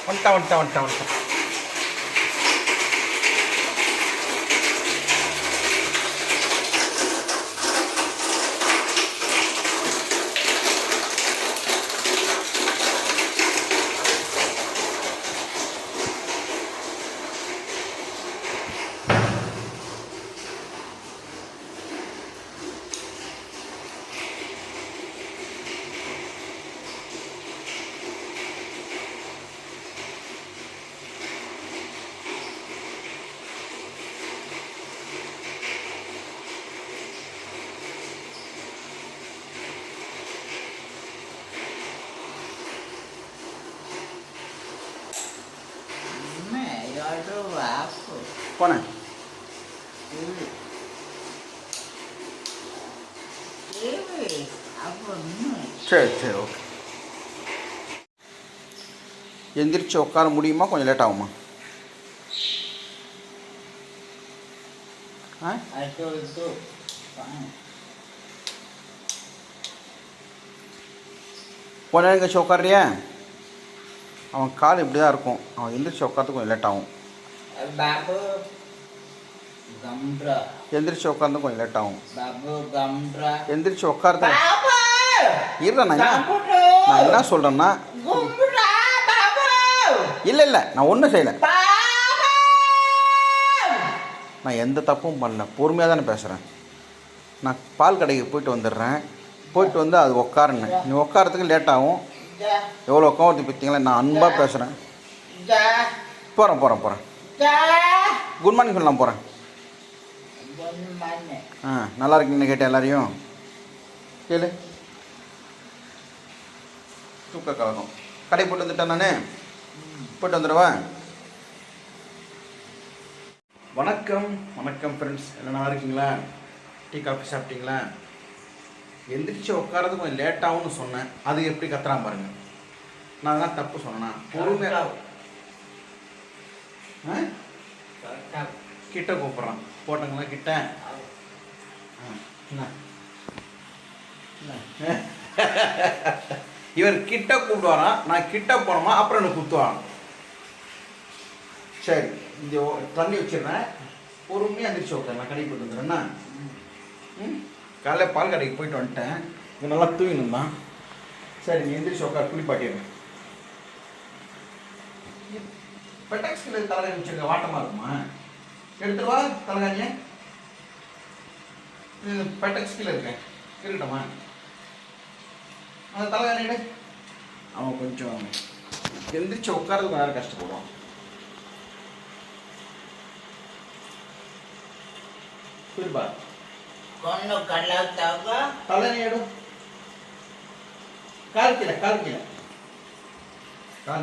வந்துட்டான். போனேன். சரி ஓகே. எந்திரிச்சு உட்கார முடியுமா? கொஞ்சம் லேட் ஆகுமா? கொஞ்ச நேரம் கழிச்சு உட்காரியா? அவன் கால் இப்படி தான் இருக்கும். அவன் எந்திரிச்சு உட்காரத்துக்கு கொஞ்சம் லேட் ஆகும். எந்திரிச்சு உட்காந்து கொஞ்சம் லேட் ஆகும். எந்திரிச்சு உட்கார்ந்து இருடா. நான் என்ன சொல்கிறேன்னா, இல்லை நான் ஒன்றும் செய்யலை. நான் எந்த தப்பும் பண்ணல. பொறுமையாக தானே பேசுகிறேன். நான் பால் கடைக்கு போயிட்டு வந்துடுறேன். போயிட்டு வந்து அது உட்காருன்னு. நீ உட்காரத்துக்கு லேட் ஆகும். எவ்வளோ உட்காந்து பார்த்தீங்களா? நான் அன்பாக பேசுகிறேன். போகிறேன். குட் மார்னிங் சொல்லலாம் போகிறேன். நல்லா இருக்கீங்கன்னு கேட்டேன். எல்லாரையும் கேளு. தூக்க கலகம். கடை போட்டு வந்துட்டேன். நான் போய்ட்டு வந்துடுவேன். வணக்கம் ஃப்ரெண்ட்ஸ். எல்லாம் நல்லா இருக்கீங்களா? டீ காஃபி சாப்பிட்டீங்களா? எந்திரிச்சு உட்காரது கொஞ்சம் லேட்டாகும்னு சொன்னேன். அது எப்படி கத்துறான் பாருங்க. நான் அதெல்லாம் தப்பு சொன்னேன்னா பொறுமையாக கிட்ட கூப்பிட்றான். போட்டங்களா கிட்ட? இவர் கிட்ட கூப்பிடுவாரான். நான் கிட்ட போனோமா அப்புறம் எனக்கு குத்துவான். சரி, இந்த தண்ணி வச்சிடுறேன். பொறுமையாக எந்திரிச்சு உட்கார். நான் கடைக்கு போயிட்டு வந்துடுறேன்னா. காலையில் பால் கடைக்கு போயிட்டு வந்துட்டேன். இங்கே நல்லா தூங்கினு தான். சரி, நீ எந்திரிச்சு உட்கார். குளிப்பாட்டிடுறேன். பெட்டாக்ஸ்கில் தலைகாணி வச்சிருக்க வாட்டமாக இருக்குமா? எடுத்துட்டு வா தலைகாணியை. பெட்டாக்ஸ்கில் இருக்கேன். இருக்கட்டமா? அந்த தலைகாணியிட அவன் கொஞ்சம் எந்திரிச்சு உட்காரதுக்கு வேறு கஷ்டப்படுவான். குளிப்பா. தலைகாணி எடும். கால் கீழே கால்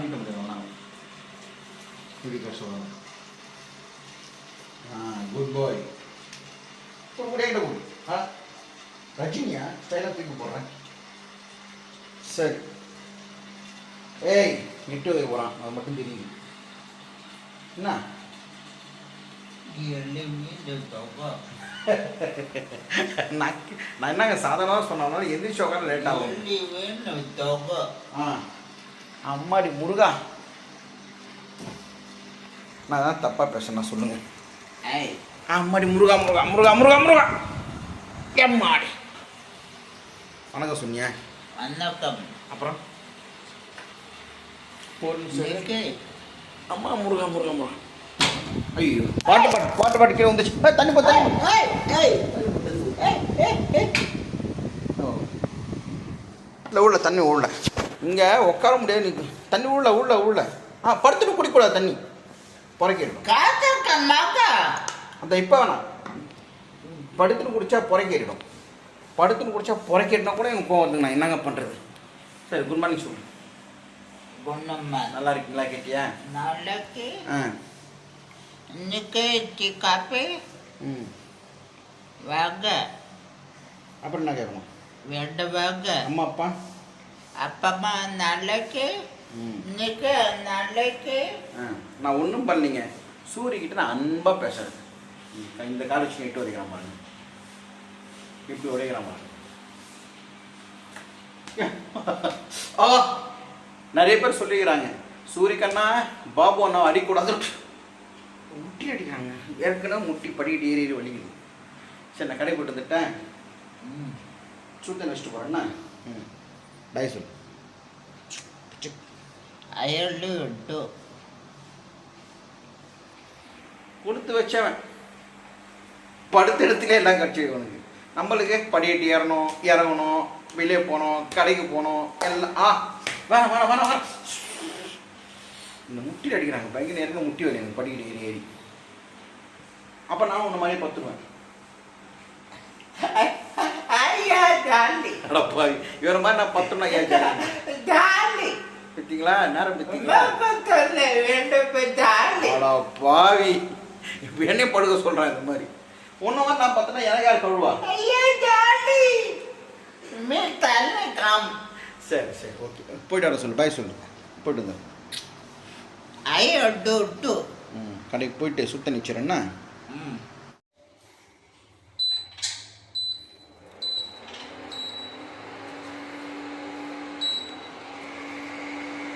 நீட்ட முடியும். நான் சொல்லணும். குட் பாய். முடியாட்ட கொடு. ரஜினியா ஸ்டைலாக தூக்கி போடுறேன். சரி. ஏய், நெட்டு வைக்க போகிறான். அது மட்டும் தெரியுது. என்ன நான் என்னங்க சாதாரணமாக சொன்னாலும் எந்திரிச்சு உட்கார லேட் ஆகும். அம்மாடி முருகா, நான் தான் தப்பாக பேசுறேன். சொல்லுங்க. அம்மாடி முருகா எம்மாடி. வணக்கம் சொன்னியா? வணக்கம். அப்புறம் அம்மா முருகா. ஐயோ, பாட்டு கீழே வந்துச்சு. தண்ணி உள்ள தண்ணி உள்ள. இங்கே உட்கார முடியாது. நீ தண்ணி உள்ள. படுத்துட்டு குடிக்கூடாது. தண்ணி புறக்கிடும். அந்த இப்போ வேணாம். படுத்துன்னு குடித்தா புறக்கிடும். படுத்துன்னு குடித்தா புறக்கிட்டா கூட எனக்கு கோவம் வருதுங்க. நான் என்னங்க பண்ணுறது? சரி, குட் மார்னிங் சொல்லு. நல்லா இருக்கீங்களா? கேட்டியா? இன்னைக்கு டீ காஃபி வாங்க. அப்புறம் என்ன கேட்கணும்? வேண்ட வாங்க. அம்மா அப்பா நாளைக்கு. இன்னைக்கு நாளைக்கு. நான் ஒன்றும் பண்ணலைங்க. சூரியக்கிட்ட நான் அன்பாக பேசுறேன். இந்த கால வச்சு இட்டு உதைக்கிறான் பாருங்க. இப்படி உடைக்கிறான் பாருங்க. நிறைய பேர் சொல்லிக்கிறாங்க, சூரிக்கண்ணா பாபு அண்ணா அடிக்கூடாது, முட்டி அடிக்கிறாங்க. ஏற்கனவே முட்டி படிக்கிட்டு ஏறி ஏறி வலிக்குது. சரி நான் கடை போட்டு வந்துட்டேன். சுத்தம் வச்சுட்டு போகிறேன்னா பாய் சொல்லு. அயல்டு கொடுத்து வச்சவன் படுத்த இடத்துல எல்லாம் கட்சி உனக்கு. நம்மளுக்கு படியேட்டி ஏறணும், இறங்கணும், வெளியே போகணும், கடைக்கு போகணும், எல்லாம் வேணாம் வேணாம் வேணாம் வேணாம். இந்த முட்டி அடிக்கிறாங்க பயங்கர நேரம் முட்டி வரையும் எனக்கு படிக்கிட்டு ஏறி ஏறி. அப்போ நான் ஒன்று மாதிரியே பத்துருவேன். ஐயா ஜாலி அடப்பா இவர மாதிரி நான் பத்துனா ஏன் ஜாலி பார்த்தீங்களா நேரம் பார்த்தீங்களா? ஜாலி பாவி இப்போ என்னையும் படுக்க சொல்கிறேன் இந்த மாதிரி. ஒன்று மாதிரி நான் பார்த்தேன்னா எனக்கு யார் கழுவா? ஐயா ஜாலி மீ தண்ணி காம். சரி சரி ஓகே போயிட்டு வர சொல்லு. பாய் சொல்லு. போயிட்டு வந்து ஐயோ கடைக்கு போயிட்டு சுத்த நிச்சிடறேன்னா.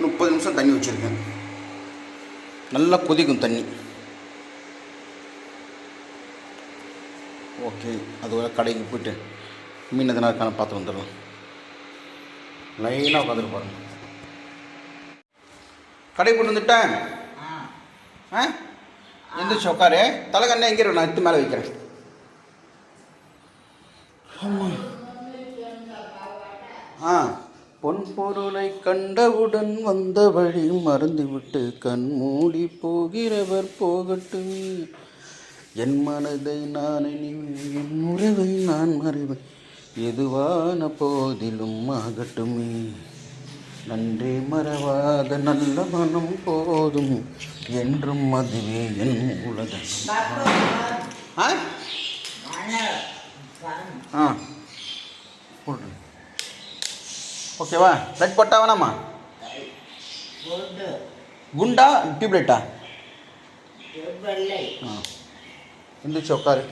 30 நிமிஷம் தண்ணி வச்சுருக்கேன். நல்லா கொதிக்கும் தண்ணி. ஓகே அதுவரை கடைக்கு போய்ட்டு மீன் எதனா இருக்கான பார்த்து வந்துடலாம். லைனாக உட்காந்துட்டு பாருங்க. கடை கொண்டு வந்துட்டேன். எந்திரிச்சு உட்காரு. தலைக்கண்ணே எங்கே நான் எடுத்து மேலே வைக்கிறேன். பொன் பொருளை கண்டவுடன் வந்த வழி மறந்துவிட்டு கண் மூடி போகிறவர் போகட்டும். என் மனதை நான் என் உறவை நான் மறைவேன் எதுவான போதிலும் ஆகட்டுமே. நன்றி மறவாத நல்ல மனம் போதும் என்றும் அதுவே என் உலகம். போட்டு ஓகேவா? லைட் போட்டா வேணாமா? குண்டா டியூப்லைட்டா? எந்திரிச்சு உட்காரு.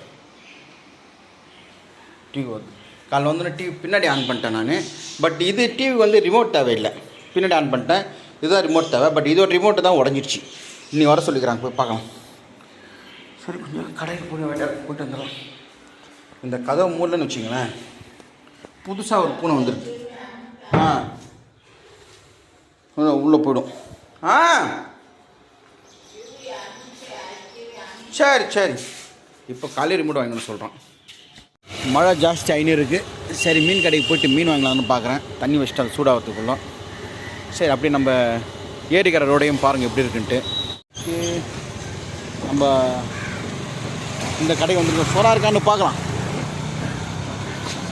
டிவி வந்து காலைல வந்து டிவி பின்னாடி ஆன் பண்ணிட்டேன் நான். பட் இது டிவி வந்து ரிமோட் தேவையில்லை. பின்னாடி ஆன் பண்ணிட்டேன். இதுதான் ரிமோட் தேவை. பட் இதோட ரிமோட்டு தான் உடஞ்சிருச்சு. இன்னி வர சொல்லிக்கிறாங்க, போய் பார்க்கலாம். சரி கொஞ்சம் கடைக்கு போய் போயிட்டு வந்துடலாம். இந்த கதவை மூடலன்னு வச்சிங்களேன், புதுசாக ஒரு பூனை வந்துருக்கு. உள்ளே போய்டும். சரி சரி இப்போ காலையில் ரிமோட் வாங்கணும்னு சொல்கிறான். மழை ஜாஸ்தி ஆகினே இருக்குது. சரி மீன் கடைக்கு போய்ட்டு மீன் வாங்கலாம்னு பார்க்குறேன். தண்ணி வச்சிட்டா சூடாகிறதுக்குள்ள. சரி அப்படியே நம்ம ஏரிக்கரை ரோடையும் பாருங்கள் எப்படி இருக்குன்ட்டு. நம்ம இந்த கடைக்கு வந்துருக்கோம். சோறா இருக்கான்னு பார்க்கலாம்.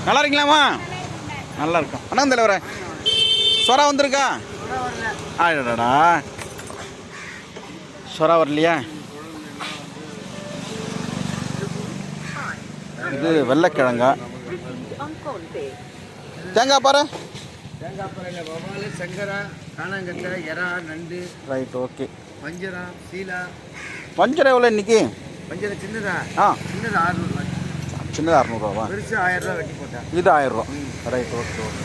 நல்லா இருக்கலாமா? நல்லா இருக்கும். அண்ணா தலைவர சொரா வந்திருக்கா? ஆடா சொரா வரலையா? இது வெள்ளைக்கிழங்கா. தேங்காய் பாரு. சங்கரா, காணாங்கத்தை, எறா, நண்டு. Right okay. வஞ்சரம், சீலா. வஞ்சரம் எவ்வளோ இன்னைக்கு? வஞ்சரம் சின்னதா? சின்னது 600 ரூபா. சின்னது 600 ரூபாவா? பெருசு 1000 ரூபா வெட்டி போட்டேன். இது 1000 ரூபா. Right okay okay.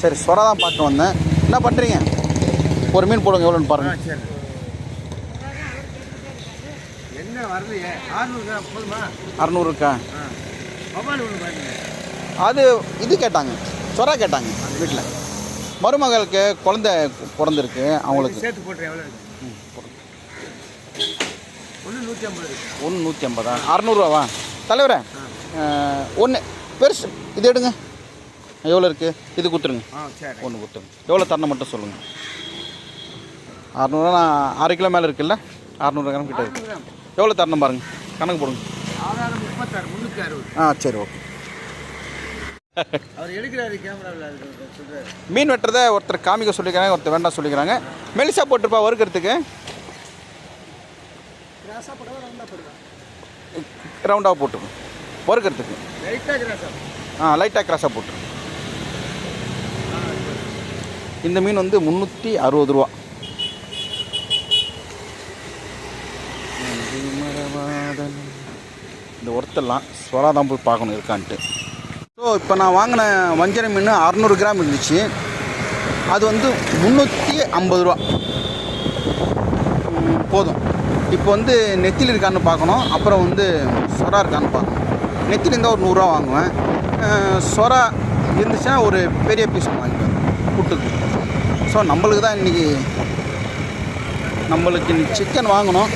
சரி சொரா தான் பார்க்க வந்தேன். என்ன பண்ணுறீங்க? ஒரு மீன் போடுங்க எவ்வளோன்னு பாருங்கள். சரி என்ன வரலையே? 600 போதுமா? 600 இருக்கா? மொபைல் ஒன்று பாருங்க. அது இது கேட்டாங்க, சொரா கேட்டாங்க வீட்டில். மருமகளுக்கு குழந்தை பிறந்திருக்கு, அவங்களுக்கு சேர்த்து போட்டுறேன். எவ்வளோ இருக்கு? ஒன்று 150 இருக்கு. ஒன்று 150. 600 தலைவரே. ஒன்று பெருசு இது எடுங்க. எவ்வளோ இருக்குது? இது கொடுத்துருங்க. சரி ஒன்று கொடுத்துருங்க. எவ்வளோ தரணும் மட்டும் சொல்லுங்கள். 600 நான் 6 கிலோ மேலே இருக்குல்ல? 600 கிராம் கிட்ட இருக்குது. எவ்வளோ தரணும் பாருங்கள், கணக்கு போடுங்க. 36, 360. சரி ஓகே. அவர் எடுக்கிறாரு கேமராவில் சொல்கிறாரு. மீன் வெட்டுறதை ஒருத்தர் காமிக்க சொல்லிக்கிறாங்க, ஒருத்தர் வேண்டாம் சொல்லிக்கிறாங்க. மெலிசா போட்டிருப்பா வறுக்கிறதுக்கு. ரவுண்டாக போட்டுருங்க வறுக்கிறதுக்கு. லைட்டாக கிராஸாக போட்டுருங்க. இந்த மீன் வந்து 360 ரூபா. இந்த ஒருத்தெல்லாம் சொரா தான் போய் பார்க்கணும் இருக்கான்ட்டு. ஸோ இப்போ நான் வாங்கின வஞ்சர மீன் 600 கிராம் இருந்துச்சு. அது வந்து 350 ரூபா. போதும். இப்போ வந்து நெத்திலி இருக்கான்னு பார்க்கணும், அப்புறம் வந்து சொரா இருக்கான்னு பார்க்கணும். நெத்திலி இருந்தால் ஒரு 100 ரூபா வாங்குவேன். சொரா இருந்துச்சுன்னா ஒரு பெரிய பீஸ் வாங்கிக்குவேன் புட்டுக்கு. ஸோ நம்மளுக்கு தான் இன்றைக்கி சிக்கன் வாங்கணும்.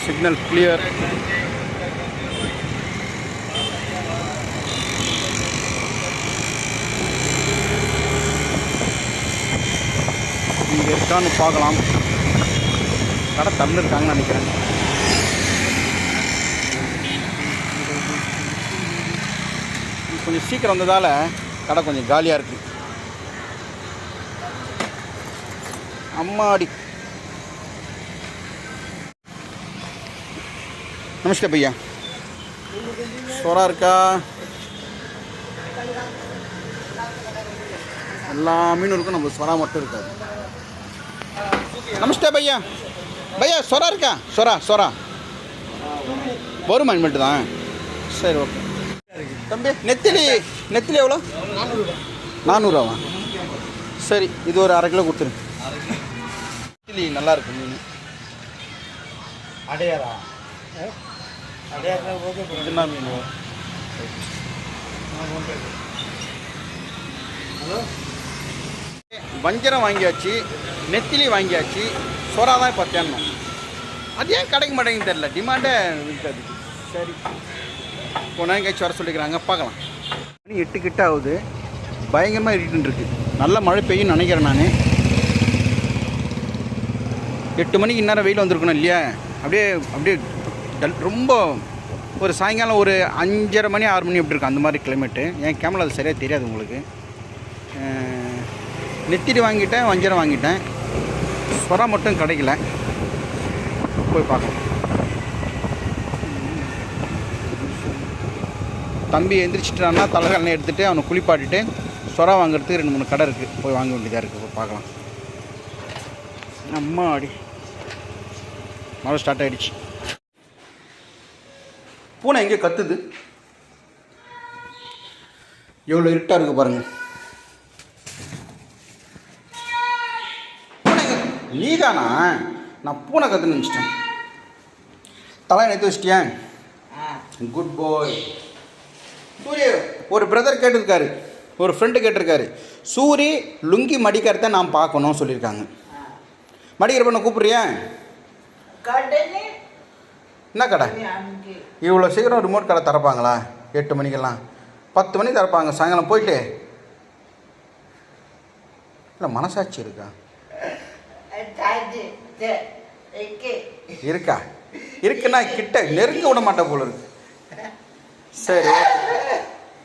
Signal clear. இங்கே இருக்கான்னு பார்க்கலாம். கடை திறந்துருக்காங்கன்னு நினைக்கிறேன். கொஞ்சம் சீக்கிரம் வந்ததால் கடை கொஞ்சம் காலியாக இருக்குது. அம்மாடி. நமஸ்தே பையா. சொரா இருக்கா? எல்லா மீனும் இருக்கும், நம்ம சொரா மட்டும் இருக்காது. நமஸ்தே பையா. பையா சொரா இருக்கா? சொரா வருமா இனிமேட்டு தான்? சரி, ஓகே. தம்பி நெத்திலி எவ்வளோ? 400 ரூபாவா? சரி, இது ஒரு 1/2 கிலோ கொடுத்துரு. நெத்திலி நல்லா இருக்கு மீன். அடையாரா என்ன மீன்? ஹலோ, வஞ்சரம் வாங்கியாச்சு, நெத்திலி வாங்கியாச்சு, சொரா தான் இப்போ தேடணும். அது ஏன் கிடைக்க மாட்டேங்குன்னு தெரில, டிமாண்டே இருக்காது. சரி, போனால் எங்கேயாச்சும் வர சொல்லிக்கிறாங்க, பார்க்கலாம். மணி 8 கிட்ட ஆகுது. பயங்கரமாக இருட்டுன்னு இருக்குது. நல்ல மழை பெய்யும்னு நினைக்கிறேன் நான். 8 மணிக்கு இந்நேரம் வெயில் வந்திருக்கணும் இல்லையா? அப்படியே ரொம்ப ஒரு சாயங்காலம் ஒரு 5:30 மணி 6 மணி எப்படி இருக்கும் அந்த மாதிரி கிளைமேட்டு. என் கேமரா அது சரியாக தெரியாது உங்களுக்கு. நெத்திலி வாங்கிட்டேன், வஞ்சரம் வாங்கிட்டேன், சொரா மட்டும் கிடைக்கல. போய் பார்க்கலாம். தம்பி எந்திரிச்சிட்டான்னா தலைகள்லாம் எடுத்துகிட்டு அவனை குளிப்பாட்டிட்டு சொரா வாங்குறதுக்கு 2-3 கடை இருக்குது, போய் வாங்க வேண்டியதாக இருக்குது. போய் பார்க்கலாம். அம்மா அடி, மழை ஸ்டார்ட் ஆகிடுச்சு. பூனை எங்கே கத்துது? எவ்வளோ இருட்டாக இருக்குது பாருங்கள். நீதானா? நான் பூனை கற்றுன்னு நினச்சிட்டேன். தலை எடுத்து வச்சிட்டியேன். குட் பாய். சூரிய ஒரு பிரதர் கேட்டிருக்காரு, ஒரு ஃப்ரெண்டு கேட்டிருக்காரு, சூரி லுங்கி மடிக்கிறத நான் பார்க்கணும் சொல்லியிருக்காங்க. மடிக்கிற பண்ண கூப்பிட்றியா? என்ன கடை? இவ்வளோ சீக்கிரம் ரிமோட் கடை திறப்பாங்களா? 8 மணிக்கெல்லாம் 10 மணிக்கு திறப்பாங்க. சாயங்காலம் போயிட்டு இல்லை மனசாட்சி இருக்கா? இருக்குன்னா கிட்ட நெருங்க விட மாட்டேன் போல இருக்கு. சரி,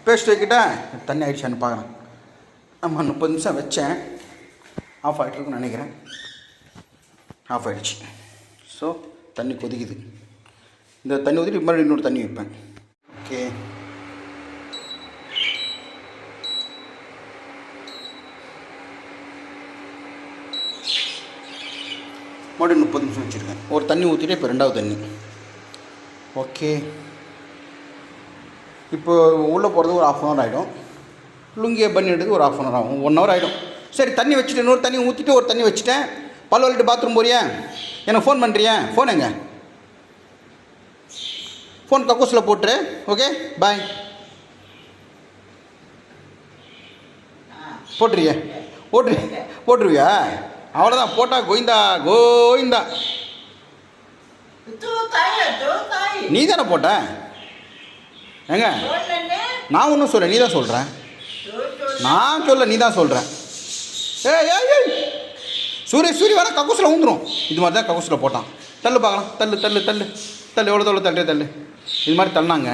பேஸ்ட் வைக்கிட்டா? தண்ணி ஆகிடுச்சான்னு பார்க்குறேன். ஆமாம், 30 நிமிஷம் வச்சேன். ஆஃப் ஆகிட்டுருக்குன்னு நினைக்கிறேன். ஆஃப் ஆகிடுச்சு. ஸோ தண்ணி கொதிக்குது. இந்த தண்ணி ஊற்றிட்டு மறுபடியும் இன்னொரு தண்ணி வைப்பேன். ஓகே, மறுபடியும் 30 நிமிஷம் வச்சுருக்கேன். ஒரு தண்ணி ஊற்றிட்டு இப்போ 2வது தண்ணி. ஓகே, இப்போ உள்ளே போகிறது ஒரு 1/2 hour ஆகிடும். லுங்கியை பண்ணி எடுத்து ஒரு 1/2 hour ஆகும். 1 hour ஆகிடும். சரி, தண்ணி வச்சுட்டு இன்னொரு தண்ணி ஊற்றிட்டு ஒரு தண்ணி வச்சுட்டேன். பல் வலிட்டு பாத்ரூம் போறியா? எனக்கு ஃபோன் பண்ணுறியா? ஃபோன் எங்க? ஃபோன் கக்கூஸில் போட்டுரு. ஓகே, பாய். போட்டுருவியா? அவ்வளோதான், போட்டால் கோவிந்தா. நீ தானே போட்ட? ஏங்க, நான் ஒன்றும் சொல்ல, நீ தான் சொல்கிறேன். நான் சொல்ல, நீ தான் சொல்கிறேன். ஏய் சூரிய வர கக்கூசில் ஊந்துடும். இது மாதிரி தான் கக்கூசில் போட்டான். தள்ளு பார்க்கலாம். தள்ளு எவ்வளோ தள்ளு. இது மாதிரி தள்ளினாங்க.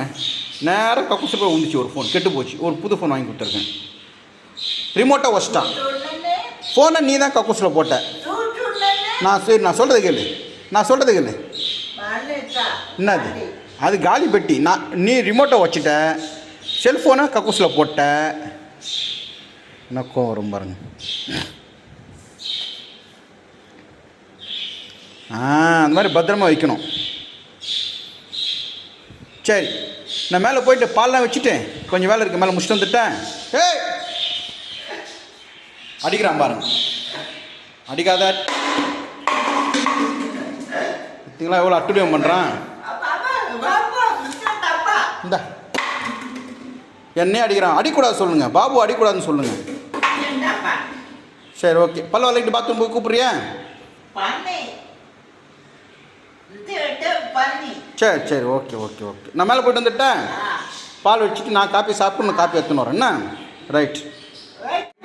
நேராக கக்கூசில் போய் ஊந்துச்சு. ஒரு ஃபோன் கெட்டு போச்சு. ஒரு புது ஃபோன் வாங்கி கொடுத்துருக்கேன். ரிமோட்டை வச்சிட்டான். ஃபோனை நீ தான் கக்கூசில் போட்ட. நான் சொல்கிறது கேளு. என்னது அது? காலி பெட்டி. நீ ரிமோட்டை வச்சுட்ட, செல்ஃபோனை கக்கூசில் போட்ட. நக்கம் வரும் பாருங்க. அந்த மாதிரி பத்திரமா வைக்கணும். சரி, நான் மேலே போயிட்டு பால்லாம் வச்சுட்டேன். கொஞ்சம் வேலை இருக்குது, மேலே முடிச்சுட்டு வந்துட்டேன். அடிக்கிறான் பாருங்க. அடிக்காத. பார்த்தீங்களா எவ்வளோ அட்டுழியம் பண்ணுறான். இந்த என்னையே அடிக்கிறான். அடிக்கூடாது சொல்லுங்கள், பாபு அடிக்கூடாதுன்னு சொல்லுங்கள். சரி ஓகே, பல்ல விளக்கிட்டு பாத்ரூம் போய் கூப்பிட்றியா? சரி சரி ஓகே ஓகே ஓகே. நான் மேலே போய்ட்டு வந்துட்டேன். பால் வச்சுட்டு நான் காப்பி சாப்பிட்டு நான் காப்பி எடுத்துன்னு வரேன். என்ன ரைட்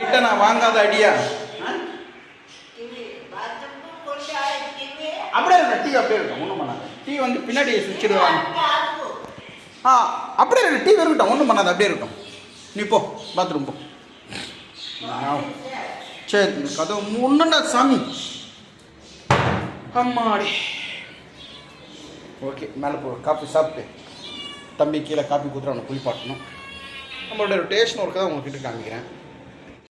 கிட்ட நான் வாங்காத ஐடியா அப்படியே இருக்கேன். டீ அப்படியே இருக்கும், ஒன்றும் பண்ணாது. டீ வந்து பின்னாடி சுவிட்சிடுவாங்க. அப்படியே இருக்கு, டீ இருக்கட்டும், ஒன்றும் பண்ணாது, அப்படியே இருக்கட்டும். நீ போ பாத்ரூம் போ. சரி கதவு முன்னுண்டா சாமி. அம்மாடி. ஓகே மேலே போ, காப்பி சாப்பிட்டு தம்பி கீழே காப்பி கொடுத்துட்டு அவனை குளிப்பாட்டணும். நம்மளோட ரொட்டேஷன் ஒர்க்கு தான் உங்கள்கிட்ட காமிக்கிறேன்.